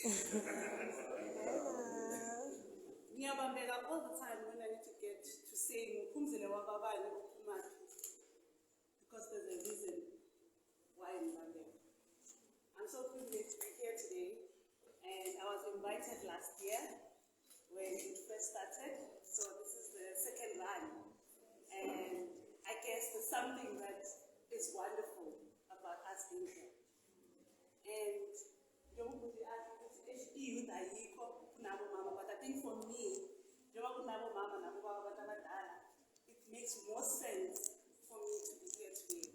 Ngiyabambeka all the time when I need to get to saying Kumzile Wababani Okumaki, because there's a reason why I'm Bambeka. I'm so privileged to be here today, and I was invited last year when it first started, so this is the second run. And I guess there's something that is wonderful about us being here. And but I think for me, it makes more sense for me to be here today.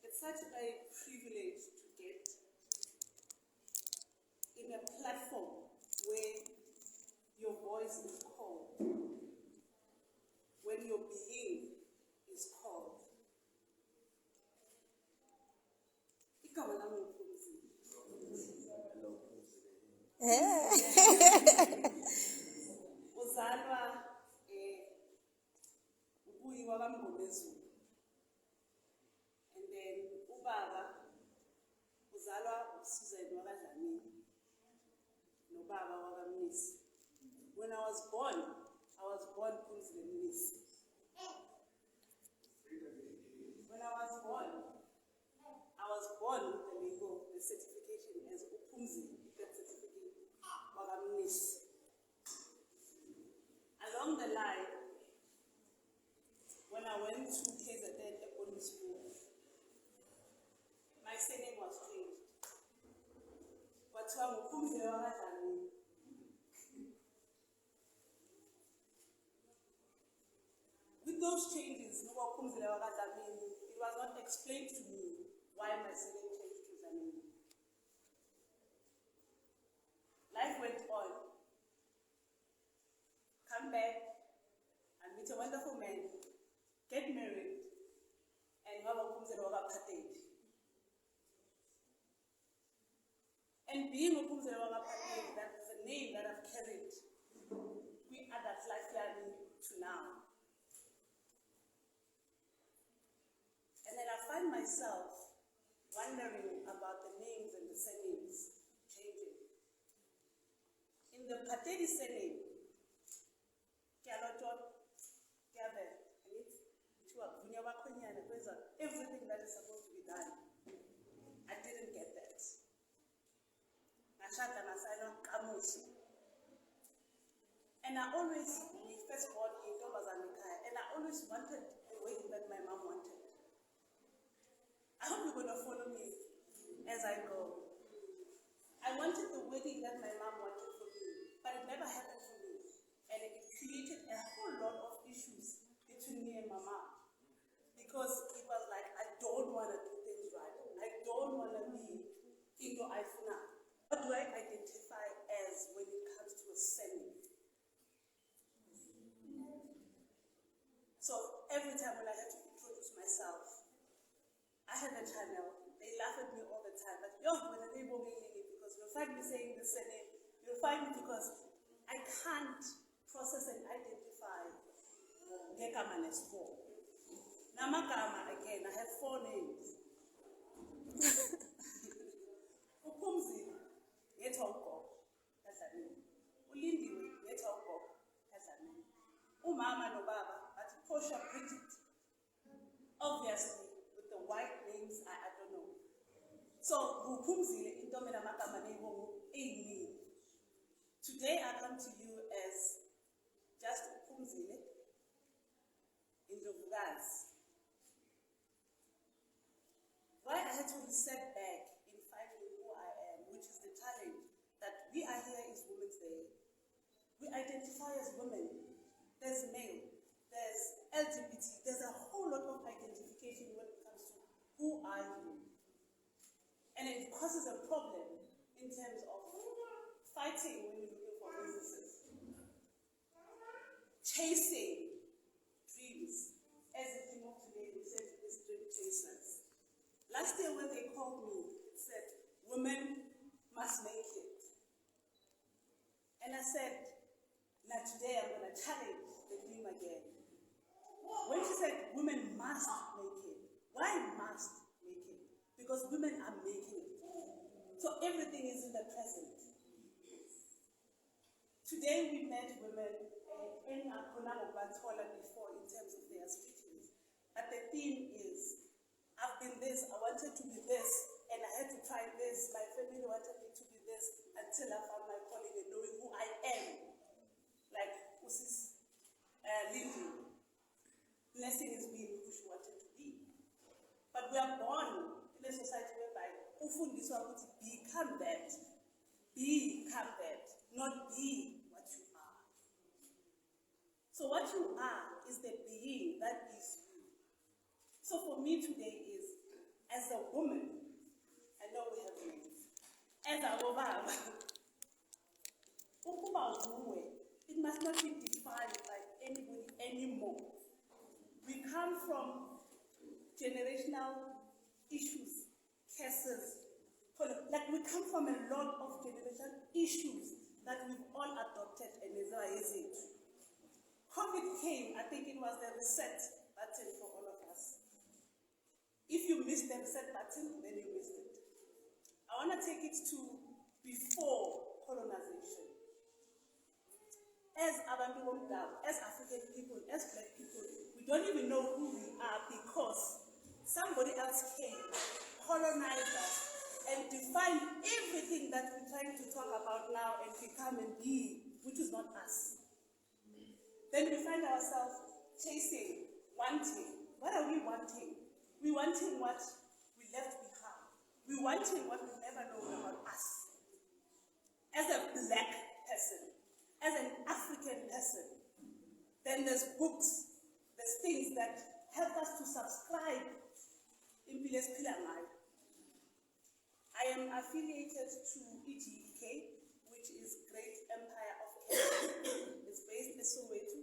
It's such a privilege to get in a platform where your voice is called, when your being is called. Uzalwa ubuyiwa kaMgomezulu, and then ubaba uzalwa uSusan wakaDlamini nobaba wakaMnisi. When I was born Kumzile Mnisi. When I was born with the label, the certification as Upumzile, that certificate wakaMnisi. Along the line, when I went to KZN Economic School, my surname was changed. But with those changes, it was not explained to me why my surname changed to Zanini. Life went on. Come back and meet a wonderful man, get married, and have a Kumzile. And being a Kumzile, that is a name that I've carried. We are that life journey to now. And then I find myself wondering about the names and the surnames changing. In the Patedi surname, everything that is supposed to be done. I didn't get that. And I always, we first born in Domazamikaya, and I always wanted the wedding that my mom wanted. I hope you're going to follow me as I go. I wanted the wedding that my mom wanted for me, but it never happened for me. And it created a whole lot of issues between me and my mom. Because it was like, I don't want to do things right. I don't want to be Ingo Aifuna. What do I identify as when it comes to a surname? So every time when I had to introduce myself, I had a channel. They laugh at me all the time. But when I name because you'll find me saying the surname, you'll find me because I can't process and identify Gekama as 4. Namakama again, I have 4 names. Ukumzile, Yetoko, that's her name. Ulindiwe, Yetoko, that's her name. Umama no Baba, but Portia Bridget. Obviously, with the white names, I don't know. So, Ukumzile, Indomina Makama Nebo, a name. Today I come to you as just Ukumzile in the Vugas. Why I had to step back in finding who I am, which is the challenge that we are here is Women's Day. We identify as women. There's male, there's LGBT, there's a whole lot of identification when it comes to who are you. And it causes a problem in terms of fighting when you're looking for businesses. Chasing dreams. As a thing of today, we said it's dream chasers. Last year when they called me, it said, women must make it. And I said, now today I'm going to challenge the dream again. When she said, women must make it, why must make it? Because women are making it. So everything is in the present. Today we met women in Akonagobatola before in terms of their speeches. But the theme is, I've been this, I wanted to be this, and I had to try this. My family wanted me to be this until I found my calling and knowing who I am. Like Usis Lindy. Blessing is being who she wanted to be. But we are born in a society whereby ufundiswa ukuthi become that. Become that. Not be what you are. So what you are is the being that is you. So for me today is, as a woman, I know we have names, as a woman, it must not be defined by anybody anymore. We come from generational issues, cases, like we come from a lot of generational issues that we've all adopted and is it. COVID came, I think it was the reset button for all of us. If you missed the reset button, then you missed it. I want to take it to before colonization. As Abantu Womdao, as African people, as Black people, we don't even know who we are because somebody else came, colonized us, and defined everything that we're trying to talk about now and become and be, which is not us. Then we find ourselves chasing, wanting. What are we wanting? We're wanting what we left behind. We're wanting what we never know about us. As a Black person, as an African person, then there's books, there's things that help us to subscribe in Piles Pilamai. I am affiliated to EGEK, which is Great Empire of Kenya. It's based in Soweto,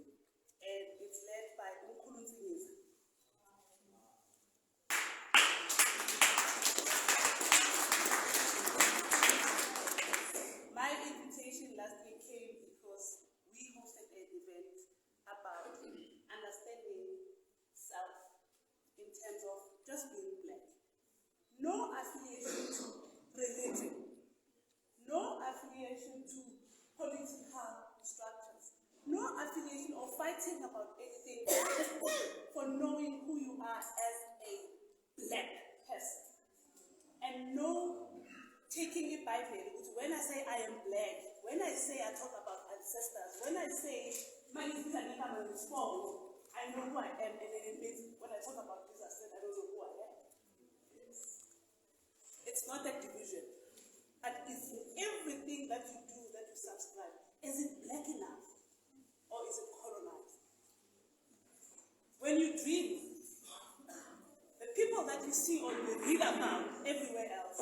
and it's led by Nkulunziza. My invitation last year came because we hosted an event about understanding self in terms of just being Black. No affiliation to religion, no affiliation to political structures, no affiliation or fighting about anything, just for knowing who you are as a Black person. And no taking it by faith. When I say I am Black, when I say I talk about ancestors, when I say my name is I know who I am, and then it means when I talk about this, I said I don't know who I am. It's not a division, but it's everything that you do, that you subscribe. Is it Black enough, or is it colonized? When you dream, the people that you see or you read about everywhere else,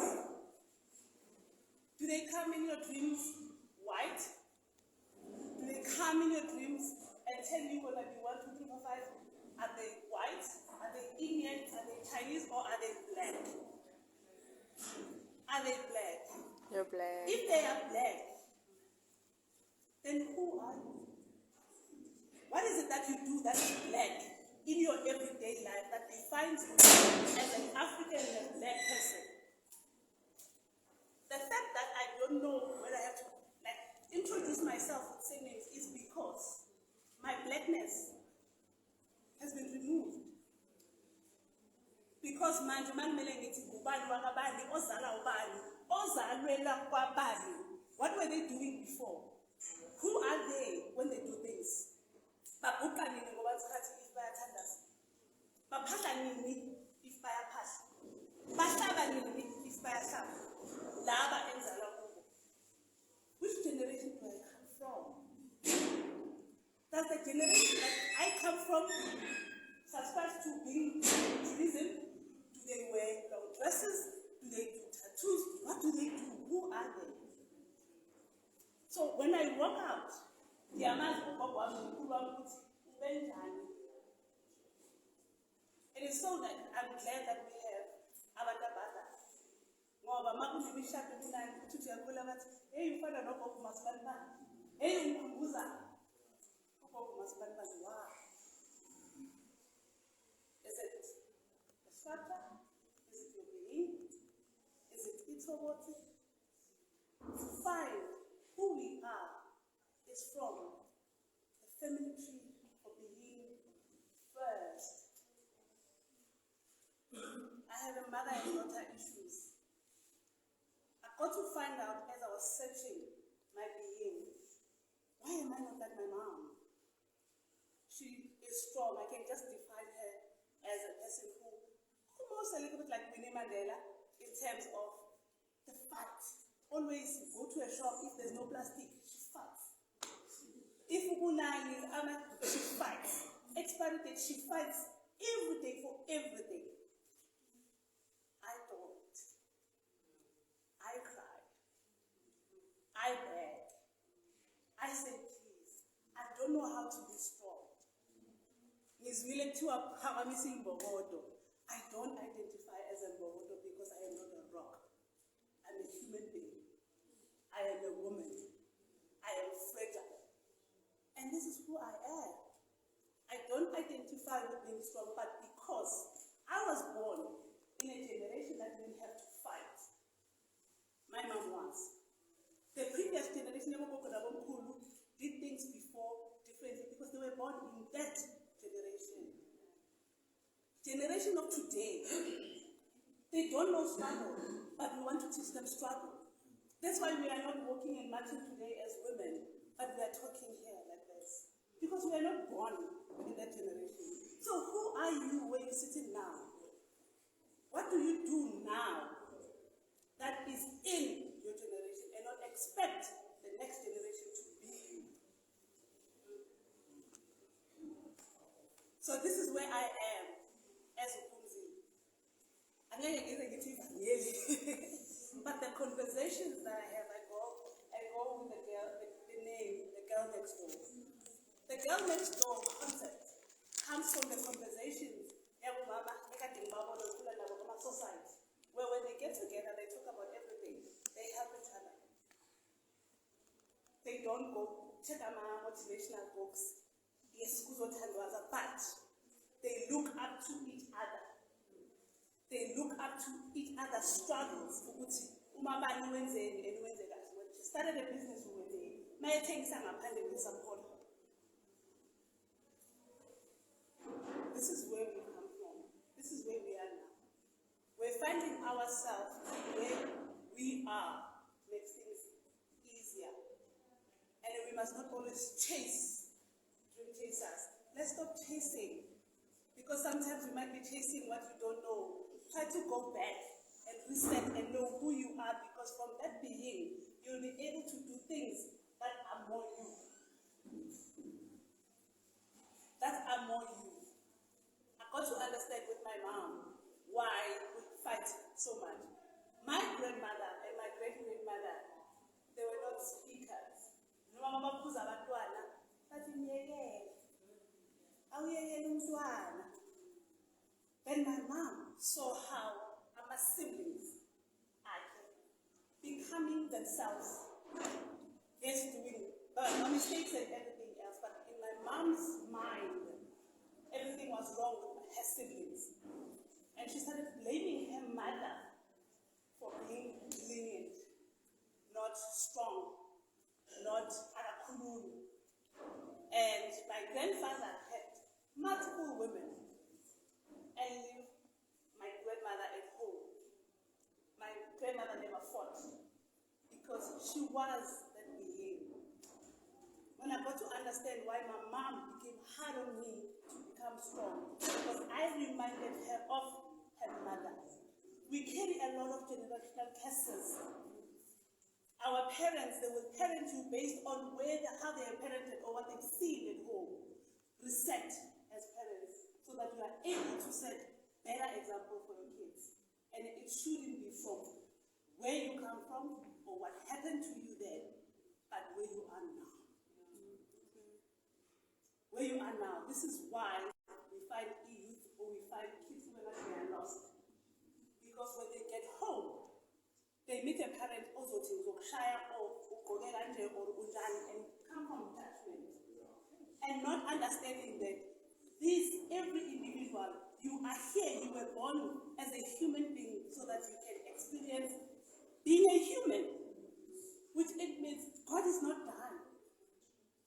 do they come in your dreams white? Do they come in your dreams and tell you whether you want 2, 3, 4, 5? Are they white? Are they Indian? Are they Chinese? Or are they Black? Are they Black? They're Black. If they are Black, then who are you? What is it that you do that is Black in your everyday life that defines you as an African and a Black person? The fact that I don't know whether I have to introduce myself with surnames is because my Blackness has been removed. Because manje manimele ngithi ubani wakabani ozala ubani ozalwela kwabani. What were they doing before? Who are they when they do things? Babhuqa nini ngoba sikhathi if bayathandaza? Baphahla nini if bayaphahla? Bahlaba nini if bayahlaba? Laba enzala kubo. Which generation do I come from? Does the generation that I come from subscribe to being Judaism? Do they wear long dresses? Do they do tattoos? What do they do? Who are they? So when I walk out, it is so that I'm glad that we have Abadabada. Ngoba makunemishado eminani ukuthi uyakula bathi hey ufana nogogo masibanibani. Hey umkhumbuza ugogo masibanibani. Wow. Is it the structure? Is it your being? Is it itoboti? is from the family tree of being first. I have a mother and daughter issues. I got to find out as I was searching my being, why am I not like my mom? She is strong. I can just define her as a person who almost a little bit like Winnie Mandela in terms of the fight. Always go to a shop, if there's no plastic, she fights. If she fights. Expiry date, she fights everything for everything. I don't. I cried. I begged. I said, please, I don't know how to be strong. I don't identify as a Mbogodo because I am not a rock. I'm a human being. I am a woman. I am fragile. And this is who I am. I don't identify with being strong, but because I was born in a generation that didn't have to fight. My mom was. The previous generation did things before differently because they were born in that generation. Generation of today, they don't know struggle, but we want to teach them struggle. That's why we are not walking and marching today as women, but we are talking here like this. Because we are not born in that generation. So who are you where you're sitting now? What do you do now that is in your generation and not expect the next generation to be you? So this is where I am as a Kumzi. But the conversations that I have, I go with the girl, the name, the girl next door. The girl next door concept comes from the conversations society, where when they get together, they talk about everything. They help each other. They don't go check out my motivational books. Yes, but they look up to each other. They look up to each other's struggles. When she started a business, we were there. My things are support her. This is where we come from. This is where we are now. We're finding ourselves where we are makes things easier. And we must not always chase dream chasers. Let's stop chasing. Because sometimes we might be chasing what you don't know. Try to go back and reset and know who you are, because from that being, you'll be able to do things that are more you. That are more you. I got to understand with my mom why we fight so much. My grandmother and my great-grandmother, they were not speakers. Then my mom saw how my siblings are becoming themselves. Yes, doing no mistakes and everything else, but in my mom's mind, everything was wrong with her siblings. And she started blaming her mother for being lenient, not strong, not arakululu. And my grandfather had multiple women and left my grandmother at home. My grandmother never fought because she was that being. When I got to understand why my mom became hard on me to become strong, because I reminded her of her mother. We carry a lot of generational curses. Our parents, they will parent you based on how they are parented or what they've seen at home. Reset as parents so that you are able to set better example for your kids. And it shouldn't be from where you come from or what happened to you then, but where you are now. Where you are now. This is why we find youth or we find kids who are lost. Because when they get home, they meet a parent also to shire or and come from attachment. And not understanding that every individual, you are here, you were born as a human being so that you can experience being a human, which it means God is not done.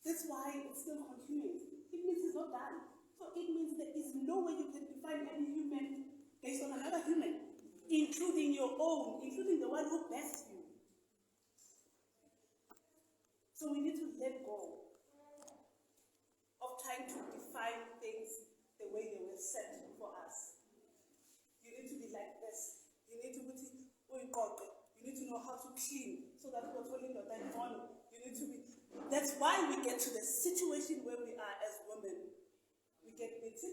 That's why it's still continuing. It means it's not done. So it means there is no way you can define any human based on another human, including your own, including the one who blessed you. So we need to let go of trying to define things the way they were set for us. You need to be like this. You need to put it, you need to know how to clean so that you're holding your time on. You need to be. That's why we get to the situation where we are as women. We get beaten.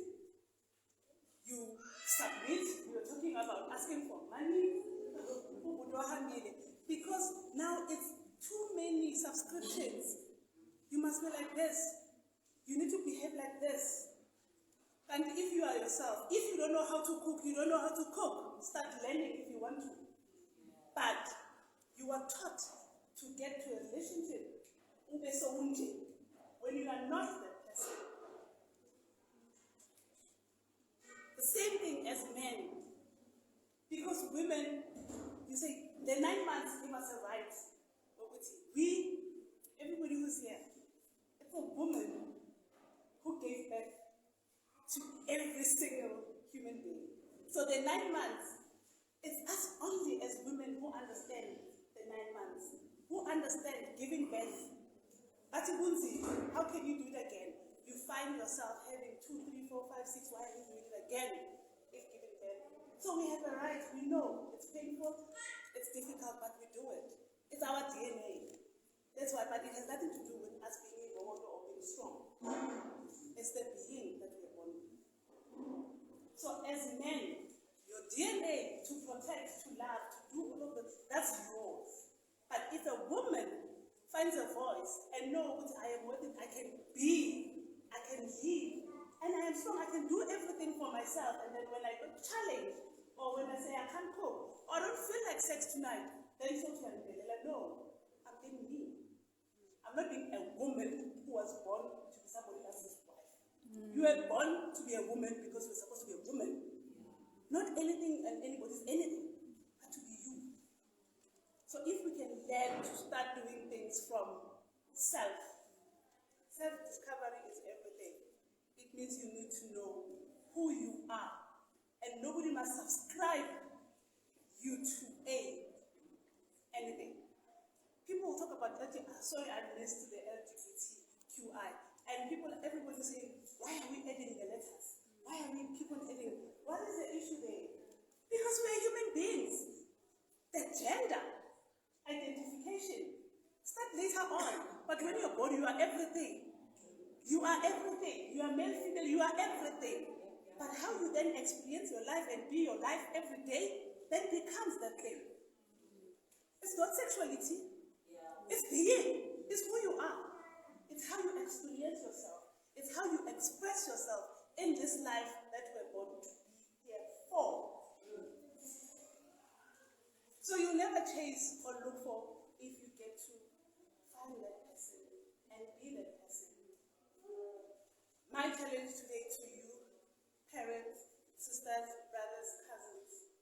You submit. We were talking about asking for money. Because now it's too many subscriptions. You must be like this. You need to behave like this. And if you are yourself, if you don't know how to cook, you don't know how to cook. Start learning if you want to. But you are taught to get to a relationship when you are not that person. The same thing as men. Because women, you say, the 9 months give us a right. Everybody who's here, it's a woman who gave birth to every single human being. So the 9 months, it's us only as women who understand the 9 months, who understand giving birth. But how can you do it again? You find yourself having 2, 3, 4, 5, 6, why are you doing it again if giving birth? So we have a right, we know it's painful, it's difficult, but we do it. It's our DNA. That's why, but it has nothing to do with us being born or being strong. It's the being that we're born with. So as men, your DNA to protect, to love, to do all of that, that's yours. But if a woman finds a voice and knows I am worth it, I can be, I can live, and I am strong, I can do everything for myself, and then when I get challenged, or when I say I can't cook, or I don't feel like sex tonight, then it's okay, like, no, I'm being me. I'm not being a woman who was born to be somebody else's wife. You were born to be a woman because you were supposed to be a woman. Not anything and anybody's anything, but to be you. So if we can learn to start doing things from self-discovery is everything. It means you need to know who you are. And nobody must subscribe you to anything. People will talk about sorry, I missed the LGBTQI. And everybody saying, why are we adding the letters? Why are we keep on adding? What is the issue there? Because we're human beings. The gender identification start later on. But when you're born, you are everything. You are everything. You are male, female, you are everything. But how you then experience your life and be your life every day, then becomes that thing. It's not sexuality. It's being. It's who you are. It's how you experience yourself. It's how you express yourself in this life that we're born to be here for. So you'll never chase or look for if you get to find that person and be that person. My challenge today to you, parents, sisters, brothers, cousins,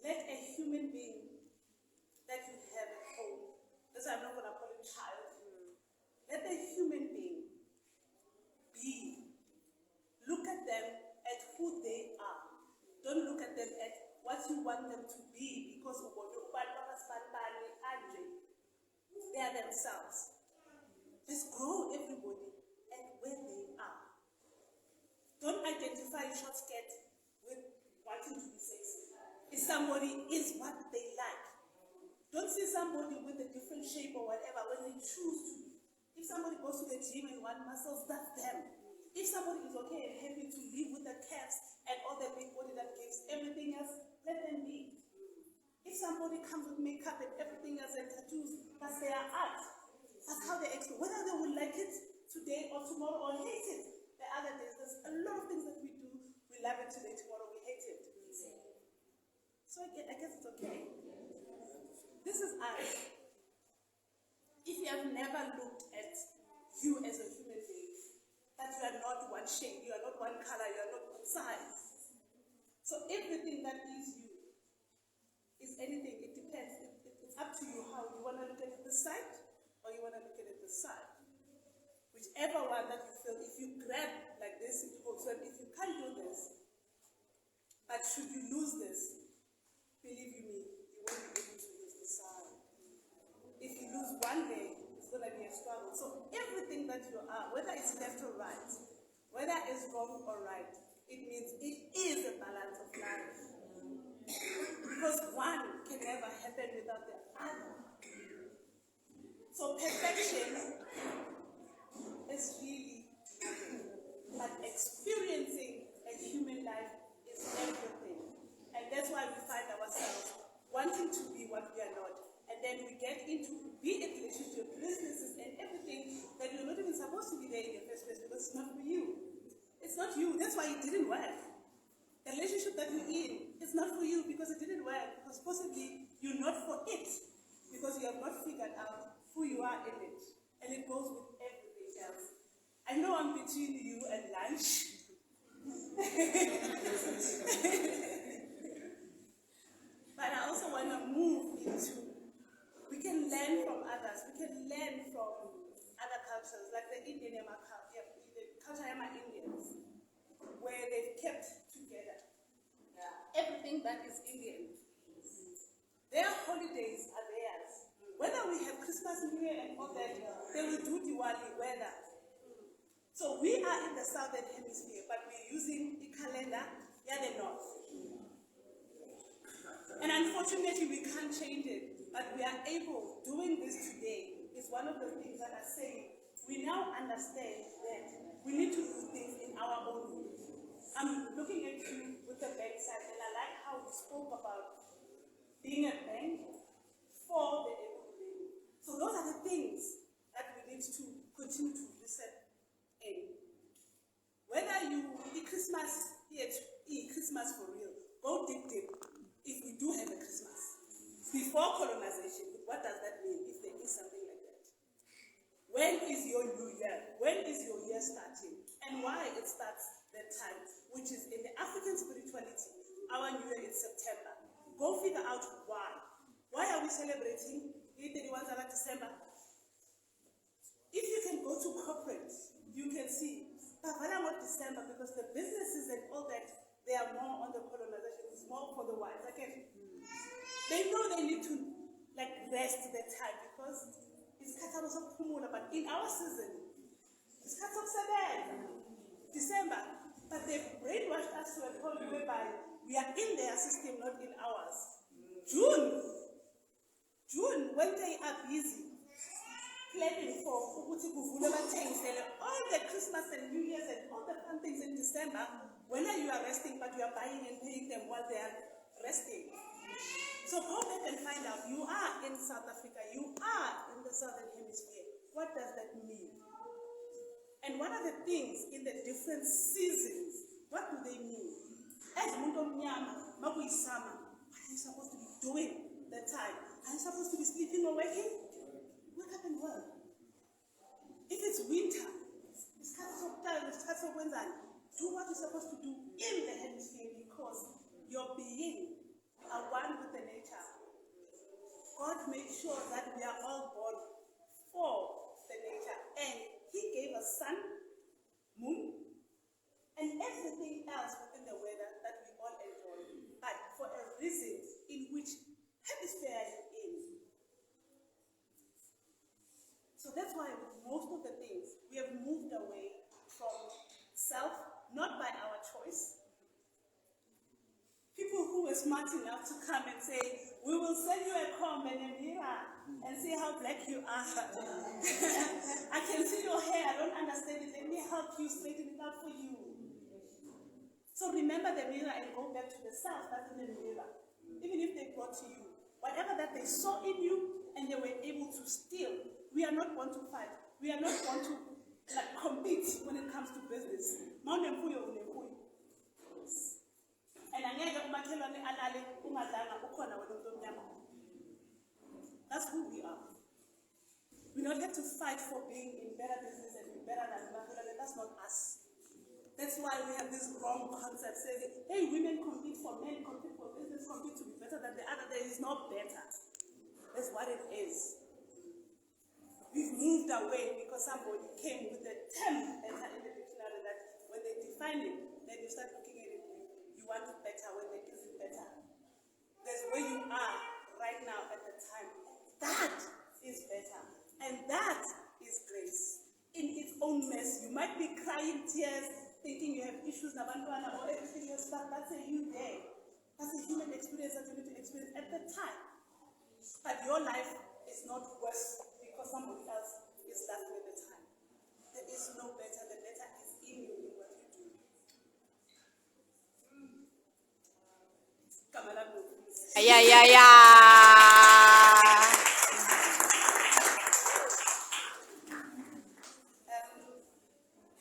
let a human being that you have at home, this I'm not going to call it child, let the human being be. Look at them at who they are. Don't look at them at what you want them to be, because they are themselves. Let's grow everybody at where they are. Don't identify short skirt with wanting to be sexy. If somebody is what they like. Don't see somebody with a different shape or whatever when they choose to. If somebody goes to the gym and want muscles, that's them. If somebody is okay and happy to live with the calves and all the big body that gives everything else, let them be. If somebody comes with makeup and everything else and tattoos, that's their art. That's how they express. Whether they will like it today or tomorrow or hate it the other days, there's a lot of things that we do. We love it today, tomorrow we hate it. So I guess it's okay. This is us. If you have never looked at you as a human being, that you are not one shape, you are not one color, you are not one size. So everything that is you is anything. It depends. It's up to you how you want to look at it this side or you want to look at it this side. whichever one that you feel, if you grab like this, it holds. So if you can't do this, but should you lose this, believe you me, you won't be able to lose the side. If you lose one day, it's going to be a struggle. So everything that you are, whether it's left or right, whether it's wrong or right, it means it is a balance of life. Because one can never happen without the other. So perfection is really nothing. But experiencing a human life is everything. And that's why we find ourselves wanting to be what we are not. And then we get into be it relationship, businesses, and everything that you're not even supposed to be there in the first place because it's not for you. It's not you. That's why it didn't work. The relationship that you're in is not for you because it didn't work. Because possibly you're not for it because you have not figured out who you are in it. And it goes with everything else. I know I'm between you and lunch. But I also want to move into, we can learn from others. We can learn from other cultures, like the Indian culture, the culture of Indians, where they've kept together everything that is Indian. Their holidays are theirs. Whether we have Christmas, New Year, and all that, they will do Diwali, whether. So we are in the southern hemisphere, but we're using the calendar, the north. And unfortunately, we can't change it, but we are able, doing this today, is one of the things that are saying, we now understand that we need to do things in our own way. I'm looking at you with the bank side, and I like how you spoke about being a bank for the everyday. So those are the things that we need to continue to listen in. Whether you eat Christmas, eat Christmas for real, go deep, if we do have a Christmas. Before colonization, what does that mean if there is something like that? When is your new year? When is your year starting? And why it starts that time, which is in the African spirituality, our new year is September. Go figure out why. Why are we celebrating 31st of December? If you can go to corporate, you can see, but why not December? Because the businesses and all that, they are more on the colonization, it's more for the whites. Okay? They know they need to rest their time because it's Kataro of Kumula, but in our season, it's Kataro December. But they've brainwashed us to a point whereby we are in their system, not in ours. June, when they are busy planning for all the Christmas and New Year's and all the fun things in December, when you are resting, but you are buying and paying them while they are resting. So go back and find out. You are in South Africa. You are in the Southern Hemisphere. What does that mean? And what are the things in the different seasons? What do they mean? As Mundomnyama, Mabuisama, what are you supposed to be doing that time? Are you supposed to be sleeping or waking? Wake up and work. If it's winter, it's winter. Do what you're supposed to do in the hemisphere because your being are one with the nature. God made sure that we are all born for the nature. And He gave us sun, moon, and everything else within the weather that we all enjoy. But for a reason in which hemisphere are you in? So that's why with most of the things, we have moved away from self, not by our choice. People who were smart enough to come and say, we will send you a comb and a mirror and see how black you are. I can see your hair, I don't understand it. Let me help you straighten it out for you. So remember the mirror and go back to the self that's in the mirror. Even if they brought to you, whatever that they saw in you and they were able to steal, we are not one to fight. We are not one to compete when it comes to business. And that's who we are. We don't have to fight for being in better business and be better than Makulane. That's not us. That's why we have this wrong concept saying, hey, women compete for men, compete for business, compete to be better than the other. There is no better. That's what it is. we've moved away because somebody came with a term better in the dictionary that when they define it, then you start looking at it, you want it better when there isn't better. There's where you are right now at the time. That is better. And that is grace. In its own mess, you might be crying tears, thinking you have issues, nabantwana, or everything else, but that's a you day. That's a human experience that you need to experience at the time. But your life is not worse because somebody else is laughing at the time. There is no better. The better is in you, in what you do.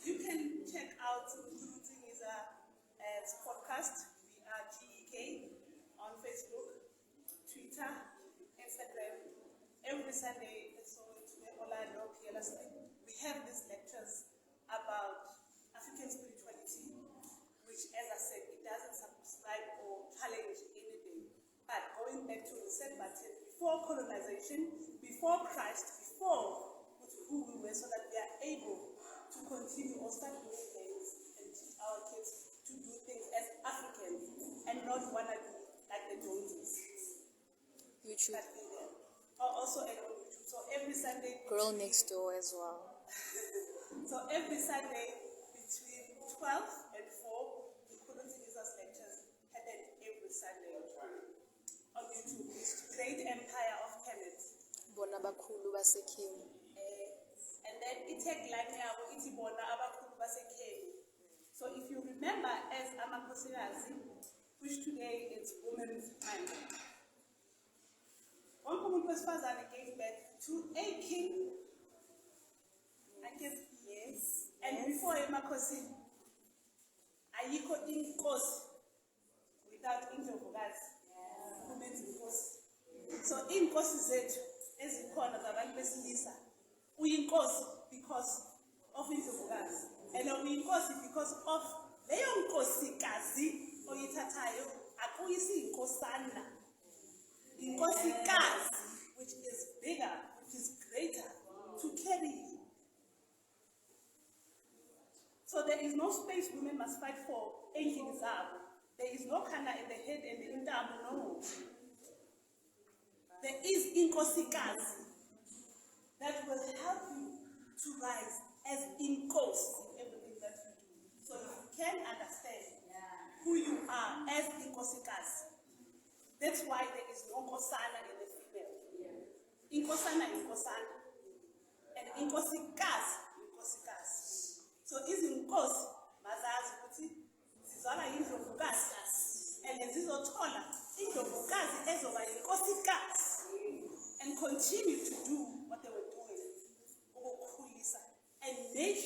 You can check out Nkulutingiza's podcast. We are GEK on Facebook, Twitter, Instagram. Every Sunday, we have these lectures about African spirituality, which, as I said, it doesn't subscribe or challenge anything. But going back to the set button, before colonization, before Christ, before who we were, so that we are able to continue or start doing things and teach our kids to do things as Africans and not wanna be like the Joneses. YouTube. Also on YouTube. So every Sunday. Girl Next Door as well. So every Sunday between 12 and 4, the Nkulutingiza's lectures happen every Sunday on YouTube. It's Great Empire of Kemet. Bona bakhulu baseKenya. And then it take like yabo ithi bona abakhulu baseKenya. So if you remember, as amakhosikazi, which today is Women's Month, wonke umuntu wesifazane gave birth to a king. I guess yes. And before emakhosini, ayikho inkosi without indlovukazi. Women's inkosi. So inkosi zethu ezikhona zabantu besilisa, uyinkosi because of indlovukazi. And uyinkosi because of leyo nkosikazi oyithathayo akuyisi inkosana. Inkosikazi, which is bigger, which is greater, to carry you. So there is no space women must fight for ending zabo. There is no khanda in the head and the intamu, no. There is inkosikazi that will help you to rise as inkosi in everything that you do. So if you can understand who you are as inkosikazi, that's why there is no nkosana in the female. Inkosana, inkosana. And inkosikazi, inkosikazi. So izinkosi mazazi ukuthi zizalwa yindlovukazi. And zizothola indlovukazi ezoba inkosikazi. And continue to do what they were doing. Ukukhulisa and make